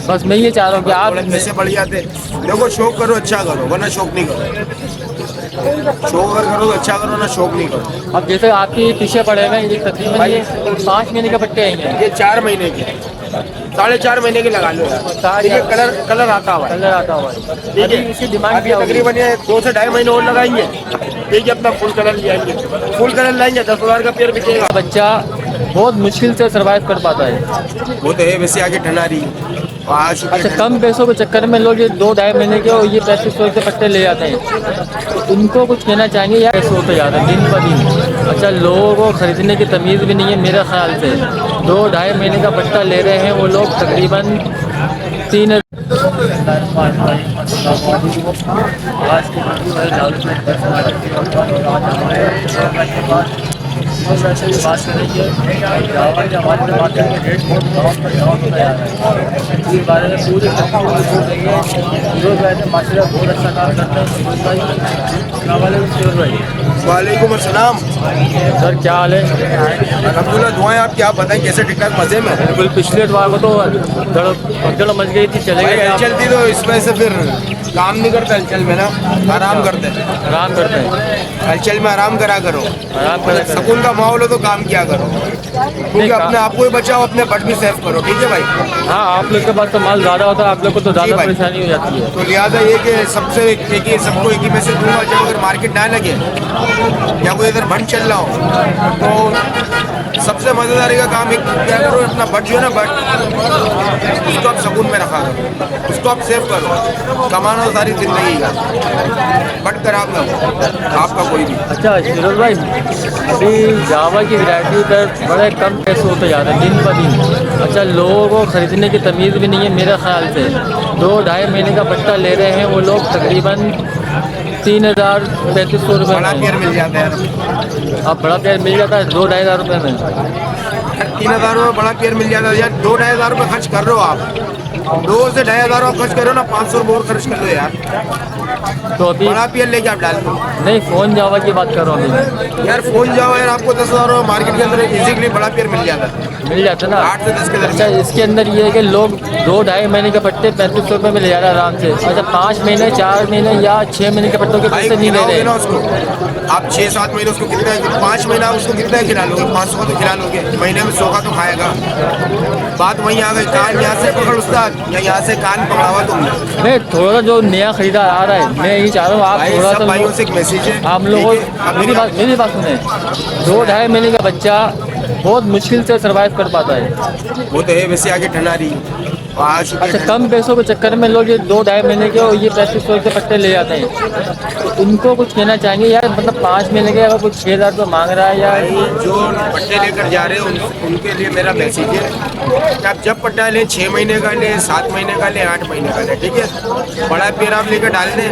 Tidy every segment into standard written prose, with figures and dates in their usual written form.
बस मैं ये चाह रहा हूँ कि आप पैसे बढ़ जाते। देखो शौक करो अच्छा करो, वरना शौक नहीं करो। शौक अगर करो तो अच्छा करो, ना शौक नहीं करो। अब जैसे आपके पीछे पड़े हुए हैं ये तकरीबन ये 5 महीने के पट्टे आएंगे। ये 4 महीने के, 4.5 महीने के लगा लो यार। ठीक है, कलर कलर आता हुआ है। कलर आता हुआ है। ठीक अभी है, इसकी डिमांड अब ये क्या होगी? तकरीबन ये 2 से 2.5 महीने और लगाएंगे। ठीक है, अपना फुल कलर ले आएंगे। फुल कलर लाएंगे 10,000 का पेयर बिकेगा। बच्चा बहुत मुश्किल से सरवाइव कर पाता है। वो तो है, वैसे आगे ठंडा रही। अच्छा, कम पैसों के चक्कर में लोग ये 2-2.5 महीने के और ये 3500 के पट्टे ले जाते हैं, तो उनको कुछ कहना चाहेंगे या ऐसे होते जा रहे हैं दिन ब दिन? अच्छा, लोगों को खरीदने की तमीज़ भी नहीं है मेरे ख्याल से। 2-2.5 महीने का पट्टा ले रहे हैं वो लोग तकरीबन 3। वैसे भी बात करेंगे जावा के हमारे मार्केट में रेट बहुत डाउन होता जा रहा है। इस बारे में पूरी रिपोर्ट देंगे। फिरोज भाई ने माशाल्लाह बहुत अच्छा काम करते हैं। फिरोज भाई, अस्सलाम वालेकुम। फिरोज भाई, वालेकुम अस्सलाम। सर क्या हाल है? अल्हम्दुलिल्लाह, दुआएं। आप क्या बताएं, कैसे ठीक ठाक मजे में? बिल्कुल, पिछले बार को तो भगदड़ मच गई थी, चले भाई गए हलचल थी तो इस वजह से फिर काम नहीं करते हलचल में ना, आराम करते हैं। आराम करते हैं। हलचल में आराम करा करो। आराम करा करो। सुकून का माहौल हो तो काम किया करो, क्योंकि अपने आप को ही बचाओ, अपने बट भी सेफ करो। ठीक है भाई। हाँ, आप लोग के पास तो माल ज़्यादा होता है, आप लोग को तो ज़्यादा भाई। परेशानी हो जाती है। तो लिहाजा ये कि सबसे एक ही सबको एक ही मैसेज दूंगा, जब अगर मार्केट ना लगे या कोई इधर भंड चल रहा हो तो सबसे मज़ेदारी का काम एक क्या करो, अपना बट जो है ना, बट उसको आप सुकून में रखा करो, उसको आप सेव करो। कमाना तो सारी जिंदगी का, बट खराब ना हो आपका कोई भी। अच्छा फिरोज भाई, अभी जावा की वैरायटी पर बड़े कम पैसे होते जा रहे हैं दिन ब दिन। अच्छा, लोगों को ख़रीदने की तमीज़ भी नहीं है मेरे ख्याल से। 2-2.5 महीने का पट्टा ले रहे हैं वो लोग तकरीबन 3,000-3,500 रुपये बड़ा में। पेयर मिल जाता है। अब बड़ा पेयर मिल जाता है 2-2.5 हज़ार रुपये में। 3,000 रुपये बड़ा पेयर मिल जाता है यार। 2-2.5 हज़ार रुपये खर्च कर रहे हो आप, 2 से 2.5 हज़ार खर्च करो ना, 500 रुपये और खर्च कर लो यार। तो अभी बड़ा पेयर लेके आप डाल दो। नहीं, फ़ोन जावा की बात कर रहा हूँ अभी। यार फोन जाओ यार, आपको 10,000 रुपये मार्केट के अंदर इजीली बड़ा पेयर मिल जाता है। मिल जाता है ना। 8 से 10 के अच्छा, दरमियान। इसके अंदर ये है कि लोग 2-2.5 महीने के पट्टे 3500 रुपये में ले जा रहे हैं आराम से। अच्छा, 5 महीने 4 महीने या 6 महीने के पट्टों के भाई पैसे नहीं ले खिलाओगे ना रहे। उसको आप 6-7 महीने, उसको कितना, 5 महीना उसको कितना खिला लोगे? 500 का तो खिला लोगे, महीने में 100 का तो खाएगा। बात वहीं आ गई, कान यहाँ से पकड़ उस्ताद, या यहाँ से कान पकड़ावा तुमने। नहीं, थोड़ा जो नया खरीदार आ रहा है, मैं यही चाह रहा हूँ आप भाई थोड़ा सब सा भाइयों से एक मैसेज है, आप लोगों, अब मेरी बात सुने। 2-2.5 महीने का बच्चा बहुत मुश्किल से सरवाइव कर पाता है। वो तो है, वैसे आगे ठंडा रही। अच्छा, कम पैसों के चक्कर में लोग ये 2-2.5 महीने के और ये 3500 के पट्टे ले जाते हैं, तो उनको कुछ कहना चाहेंगे यार? मतलब 5 महीने के अगर कुछ 6,000 रुपये मांग रहा है यार। जो पट्टे लेकर जा रहे हैं उनके लिए मेरा मैसेज है कि आप जब पट्टा लें, 6 महीने का लें, 7 महीने का लें, 8 महीने का लें। ठीक है, बड़ा पेयर आप लेकर डाल दें,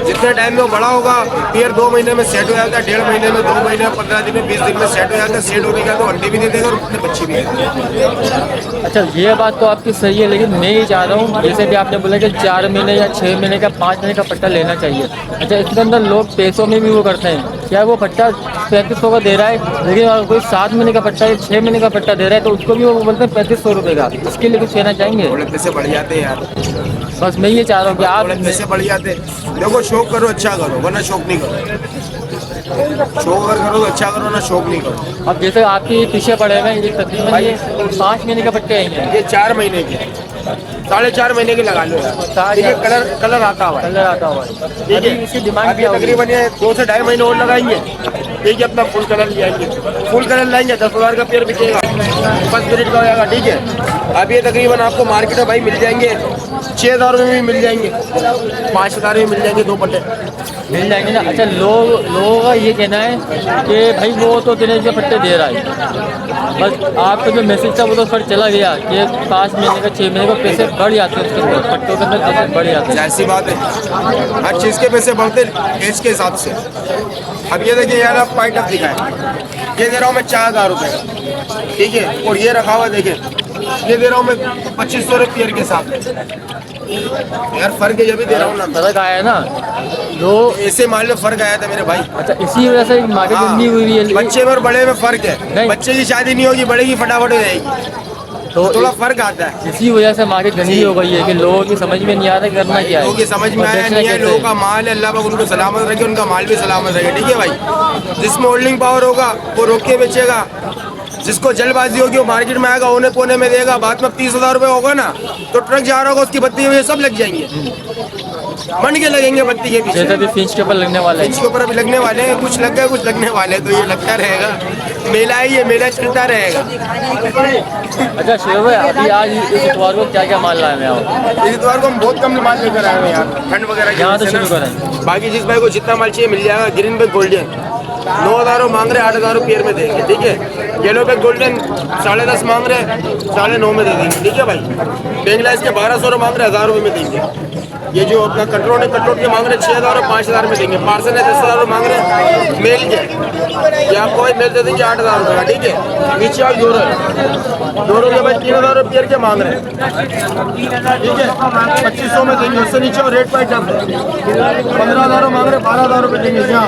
जितने टाइम में वो बड़ा होगा, पेयर 2 महीने में सेट हो जाता है, 1.5 महीने में, 2 महीने में, 15 दिन में, 20 दिन में सेट हो जाता है। सेट होने का तो अंडे भी दे देगा और अपने बच्चे भी दे देगा। अच्छा, ये बात तो आपकी सही है, लेकिन मैं ये चाह रहा हूँ जैसे भी आपने बोला कि 4 महीने या 6 महीने का, 5 महीने का पट्टा लेना चाहिए। अच्छा, इसके अंदर लोग पैसों में भी वो करते हैं, क्या वो पट्टा 3500 का दे रहा है, लेकिन अगर कोई 7 महीने का पट्टा या 6 महीने का पट्टा दे रहा है तो उसको भी वो बोलते हैं 3500 रुपये का। इसके लिए कुछ कहना चाहेंगे? थोड़े पैसे बढ़ जाते हैं यार, बस मैं ये चाह रहा हूँ कि आप थोड़े पैसे बढ़ जाते हैं। देखो शौक करो अच्छा करो, वरना शौक नहीं करो। शौक अगर करो तो अच्छा करो, ना शौक नहीं करो। अब जैसे आपके पीछे पड़े हुए हैं ये तकरीबन ये 5 महीने का पट्टे आएंगे। ये 4 महीने के, 4.5 महीने के लगा लो यार। ठीक है, कलर कलर आता हुआ है। कलर आता हुआ है। ठीक अभी है, इसकी डिमांड अभी क्या होगी? तकरीबन ये 2 से 2.5 महीने और लगाएंगे। ठीक है, अपना फुल कलर ले आएंगे। फुल कलर लाएंगे 10,000 का पेयर बिकेगा, 5 मिनट का हो जाएगा। ठीक है, अब ये तकरीबन आपको मार्केट में भाई मिल जाएंगे 6,000 में भी मिल जाएंगे, 5,000 में मिल जाएंगे, 2 पट्टे मिल जाएंगे ना। अच्छा, लोगों का ये कहना है कि भाई वो तो तेरे जो पट्टे दे रहा है, बस आपका जो मैसेज था वो तो फर्क चला गया कि 5 महीने का 6 महीने का पैसे बढ़ जाते हैं, उसके अंदर पट्टों के अंदर पैसे बढ़ जाते हैं। ऐसी बात है, हर चीज़ के पैसे बढ़ते एज के हिसाब से। अब ये देखिए यार, आप पाइट अप दिखाए, ये दे रहा हूँ मैं 4,000 रुपये। ठीक है, और ये रखा हुआ देखें, ये दे रहा हूँ मैं 2,500 रुपये पेयर के साथ। यार फर्क है, ये भी दे रहा हूँ ना, फर्क आया ना तो। ऐसे मान लो फर्क आया था मेरे भाई। अच्छा, इसी वजह से मार्केट हाँ, नहीं हुई है। बच्चे में और बड़े में फर्क है। नहीं। बच्चे की शादी नहीं होगी, बड़े की फटाफट हो जाएगी। तो थोड़ा फर्क आता है। इसी वजह से मार्केट गंदी हो गई है कि लोगों की समझ में नहीं आ रहा कि करना क्या है। लोगों की समझ में और आया बेचना नहीं है, कैसे लोगों का माल है, अल्लाह पाक उनको सलामत रखे, उनका माल भी सलामत रखे, ठीक है भाई। जिसमें होल्डिंग पावर होगा वो रोक के बेचेगा, जिसको जल्दबाजी होगी वो मार्केट में आएगा, होने पोने में देगा, बाद में 30,000 रुपये होगा ना तो ट्रक जा रहा होगा, उसकी बत्ती ये सब लग जाएंगे, मन के लगेंगे बत्ती के पीछे। जैसे भी फिंच के ऊपर लगने वाला है। इसके ऊपर अभी लगने वाले हैं, कुछ लग गए कुछ लगने वाले हैं, तो ये लगता रहेगा, मेला है ये, मेला चलता रहेगा। अच्छा शोएब भाई, अभी आज इस इतवार को क्या क्या माल लाए हैं आप? इस इतवार को हम बहुत कम माल लेकर आए हैं यार, ठंड वगैरह की यहाँ तो वजह से शुरू ना। करें। बाकी जिस भाई को जितना माल चाहिए मिल जाएगा। ग्रीन बैग गोल्डन 9,000 मांग रहे, 8,000 पेयर में देंगे, ठीक है। येलो बैग गोल्डन 10.5 मांग रहे, 9.5 में दे देंगे, ठीक है भाई। बेंगला इसके 1,200 मांग रहे, 1,000 रुपये में देंगे। ये जो अपना कटरोट है, कटरोट के मांग रहे 6,000 और 5,000 में देंगे। पार्सल है 10,000 मांग रहे मेल के, ये आपको भाई मेल दे देंगे 8,000 रुपये का, ठीक है। नीचे आप दोनों के भाई 3,000 रुपये पेयर के मांग रहे हैं, ठीक है। 2,500 में देंगे, उससे नीचे और रेट पाइट डाल 15,000 मांग रहे, 12,000 रुपये देंगे। जहाँ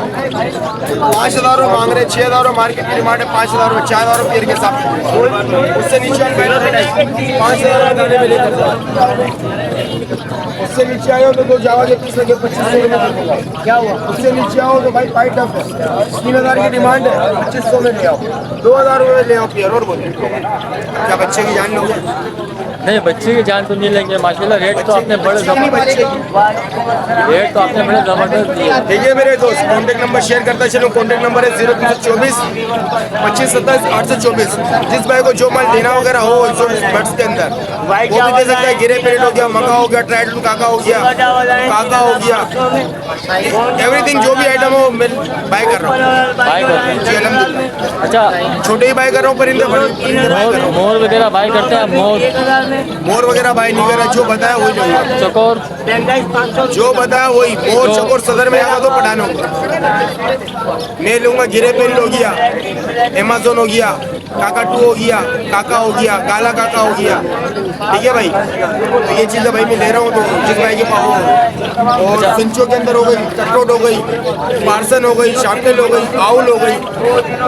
5,000 रुपये मांग रहे, 6,000 मार्केट की डिमांड है, 5,000 रुपये, 4,000 रुपये पेयर के साथ, उससे नीचे 5,000 देने में लेकर जाओ। उससे नीचे आए हो तो दो जावा के पीस लगे 2,500 में, क्या हुआ? उससे नीचे आओ तो भाई पाइट अप है, 3,000 की डिमांड है, 2,500 में ले आओ, 2,000 रुपये में ले आओ पेयर। और बोलिए क्या बच्चे की जान लोगे? नहीं, बच्चे की जान तो नहीं लेंगे माशाल्लाह। रेट तो आपने बड़े जबरदस्त दिए। देखिए मेरे दोस्त, कॉन्टैक्ट नंबर शेयर करता चलो। कॉन्टैक्ट नंबर है 0324 25 27 824। जिस भाई को जो माल देना वगैरह हो बट्स के अंदर वो भी दे सकता है। गिरे पेरेट हो गया, मका हो गया, ट्राइडल काका हो गया, काका हो गया, एवरीथिंग जो भी आइटम हो मैं बाय कर रहा हूँ। बाय करते हैं जी अल्हम्दुलिल्लाह। अच्छा, छोटे ही बाय कर रहा हूँ, परिंदे बड़े बाय कर रहा हूँ। मोर वगैरह बाय करते हैं? मोर वगैरह बाय नहीं कर रहा, जो बताया वही लूंगा, चकोर जो बताया वही। मोर चकोर सदर में आएगा तो पठान होगा, मैं लूंगा। गिरे पेरेट हो गया, अमेज़न हो गया, काका 2 हो गया, काका हो गया, काला काका हो गया, ठीक है भाई। तो ये चीज़ें भाई मैं ले रहा हूँ, तो जिस भाई के पास हो। और फिंचों के अंदर हो गई, कटरोट हो गई, पार्सन हो गई, शार्पनेल हो गई, आउल हो गई,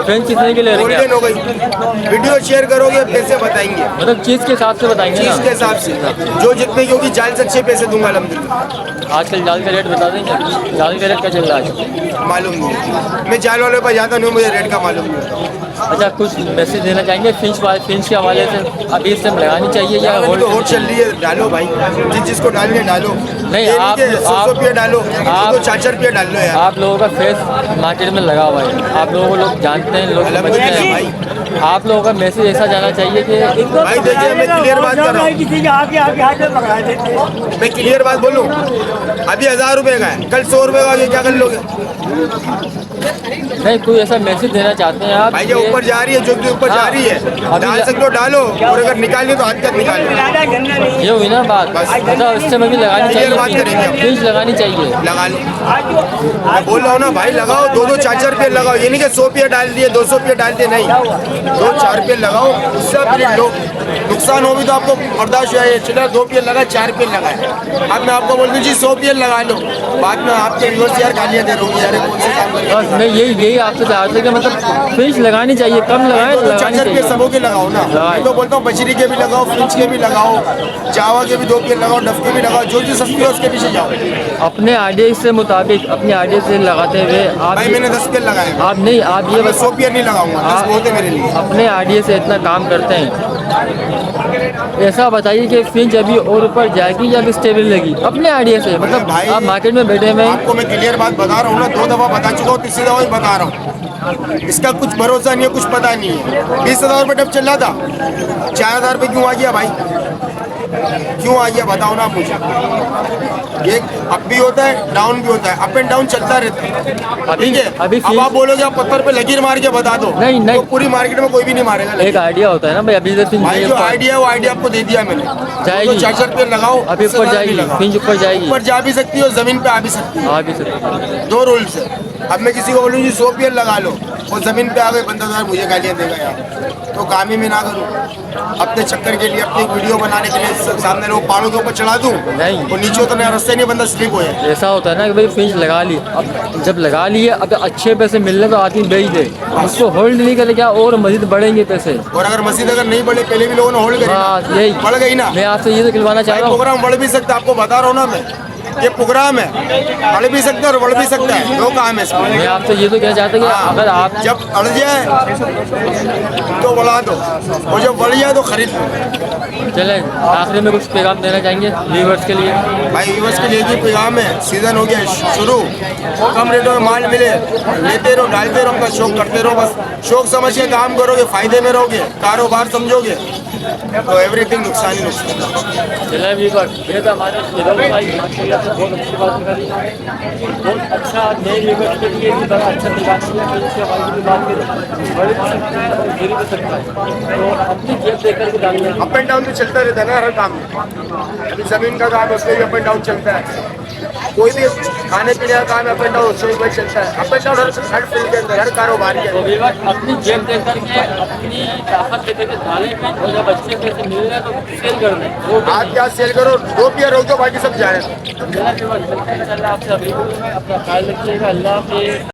फ्रेंच कितने के ले रहे हैं? गोल्डन हो गई। वीडियो शेयर करोगे पैसे बताएंगे, मतलब चीज़ के हिसाब से बताएंगे चीज़ के ना? हिसाब से जो जितने, क्योंकि जाल से अच्छे पैसे दूंगा अल्हम्दुलिल्लाह। आजकल जाल का रेट बता देंगे? जाल का रेट क्या चल रहा है? मालूम नहीं, मैं जाल वाले पर जाता नहीं, मुझे रेट का मालूम नहीं। अच्छा, कुछ मैसेज देना चाहेंगे फिंच के हवाले से? अभी इससे लगानी चाहिए या तो होट चल रही है, डालो भाई, जिसको डालने डालो। नहीं, ये आप- कि 100 रुपये डालो, तो 4 रुपये डाल लो यार। आप लोगों का फेस मार्केट में लगा हुआ है, आप लोगों को लोग जानते हैं, लोग समझते हैं भाई। आप लोगों का मैसेज ऐसा जाना चाहिए कि भाई देखिए, मैं क्लियर बात कर रहा हूँ, मैं क्लियर बात बोलूँ। अभी 1,000 रुपये का है, कल 100 रुपये का, ये क्या कर लोगे? नहीं, कोई ऐसा मैसेज देना चाहते हैं आप? भाई ये ऊपर जा रही है, जो भी ऊपर जा रही है, डाल सकते हो डालो, और अगर निकालिए तो हाथ तक निकालो। ये हुई ना बात। बस। अच्छा, इससे में भी लगानी बात करेंगे चाहिए, हम। फिंच लगानी चाहिए। लगा लो, मैं बोल रहा हूँ ना भाई, लगाओ 2-2 4-4 रुपये लगाओ। ये नहीं कि 100 रुपये डाल दिए, 200 रुपये डाल दिए, नहीं, 2-4 रुपये लगाओ, उससे आप लो। नुकसान हो भी तो आपको बर्दाश्त है। चलो 2 रुपये लगा, 4 रुपये लगाए, अब मैं आपको बोल दूँ जी 100 रुपये लगा लो, बाद में आपके व्यूअर्स यार गालियाँ दे रहे हो यार, कौन से काम कर। बस मैं यही आपसे चाहता हूँ कि मतलब फिंच लगानी चाहिए, कम लगाएं तो लगानी 4-4 रुपये चाहिए। सबों के लगाओ ना। मैं तो बोलता हूँ बजरी के भी लगाओ, फिंच के भी लगाओ, जावा के भी 2 रुपये लगाओ, डफ के भी लगाओ, जो चीज़ सस्ती है उसके पीछे जाओ। अपने आइडिया से मुताबिक, अपने आइडिया से लगाते हुए आप भाई मैंने 10 रुपये लगाए, आप नहीं, आप ये मैं बस 100 रुपये नहीं लगाऊंगा, 10 बहुत है मेरे लिए। अपने आइडिया से इतना काम करते हैं। ऐसा बताइए कि फिंच अभी और ऊपर जाएगी या अभी स्टेबल रहेगी? अपने आइडिया से, मतलब भाई, आप मार्केट में बैठे हुए हैं। आपको मैं क्लियर बात बता रहा हूँ ना, 2 दफ़ा बता चुका हूँ, तीसरी दफ़ा भी बता रहा हूँ। इसका कुछ भरोसा नहीं है, कुछ पता नहीं है। 20,000 रुपये डब चल रहा था, 4,000 रुपये क्यों आ गया भाई? क्यों आ गया बताओ ना आप मुझे। ये अप भी होता है, डाउन भी होता है, अप एंड डाउन चलता रहता है, ठीक है। अभी अब आप बोलोगे आप पत्थर पे लकीर मार के बता दो, नहीं, नहीं। तो पूरी मार्केट में कोई भी नहीं मारेगा लकीर। एक आइडिया होता है ना भाई, अभी से फिंच भाई जो आइडिया है वो आइडिया आपको दे दिया मैंने। जाएगी। तो 4-4 रुपये लगाओ, अभी ऊपर जाएगी, फिंच ऊपर जाएगी, ऊपर जा भी सकती है और जमीन पे आ भी सकती है, हाँ भी सकती है। 2 रूल्स है। अब मैं किसी को बोलूँ जी 100 पेड़ लगा लो, और ज़मीन पे आ गए बंदा यार मुझे गालियाँ देगा यार, तो काम ही मैं ना करूँ। अपने चक्कर के लिए, अपनी वीडियो बनाने के लिए सामने लोग पहाड़ों के ऊपर चढ़ा दूँ, नहीं। और नीचे उतरने रास्ते नहीं, बंदा स्लिप हो जाए। ऐसा होता है ना कि भाई फिंच लगा ली, अब जब लगा लिए अगर अच्छे पैसे मिलने तो आदमी बेच दे, उसको होल्ड नहीं करे क्या और मजीद बढ़ेंगे पैसे। और अगर मस्जिद अगर नहीं बढ़े, पहले भी लोगों ने होल्ड करी हाँ ना, यही बढ़ गई ना। मैं आपसे ये तो खिलवाना चाह भाई रहा हूँ। प्रोग्राम बढ़ भी सकता है, आपको बता रहा हूँ ना मैं, ये प्रोग्राम है, बढ़ भी सकता है और बढ़ भी सकता है, दो काम है इसमें। मैं आपसे ये तो कहना चाहता हूँ कि अगर आप जब अड़ जाए तो बढ़ा दो, और जब बढ़ जाए तो खरीद लो। चलें आखिरी में कुछ पैगाम देना चाहेंगे व्यूअर्स के लिए। भाई व्यूअर्स के लिए भी पैगाम है, सीजन हो गया शुरू, कम रेटों में माल मिले, लेते रहो, डालते रहो, अपना शौक करते रहो, बस शौक समझ के काम करोगे, फायदे में रहोगे, कारोबार समझोगे तो एवरीथिंग नुकसान ही नुकसान। चलें व्यूअर्स, ये तो हमारे फिरोज भाई माशाल्लाह से बहुत अच्छी बात करी, बहुत अच्छा नए व्यूअर्स के लिए भी बड़ा अच्छा पैगाम दिया कि इसके हमारी भी बात करें बड़ी गिरी भी सकता है, तो अपनी जेब देख करके डालिए। अप एंड डाउन तो चलता रहता है ना हर काम में, अभी जमीन का काम है उसमें भी अप एंड डाउन चलता है, कोई भी खाने पीने का काम है अप एंड डाउन उसमें भी चलता है, up and down her field के अंदर, हर कारोबार के तो अंदर। व्यूअर्स अपनी जेब देख करके अपनी ताकत देख करके डालें भी, और जब अच्छे पैसे मिल रहे हैं तो सेल कर दें। वो आज क्या सेल करो, 2 रुपया रोक दो, बाकी सब जाए। आपसे अभी अपना ख्याल रखिएगा। अल्लाह हाफिज़।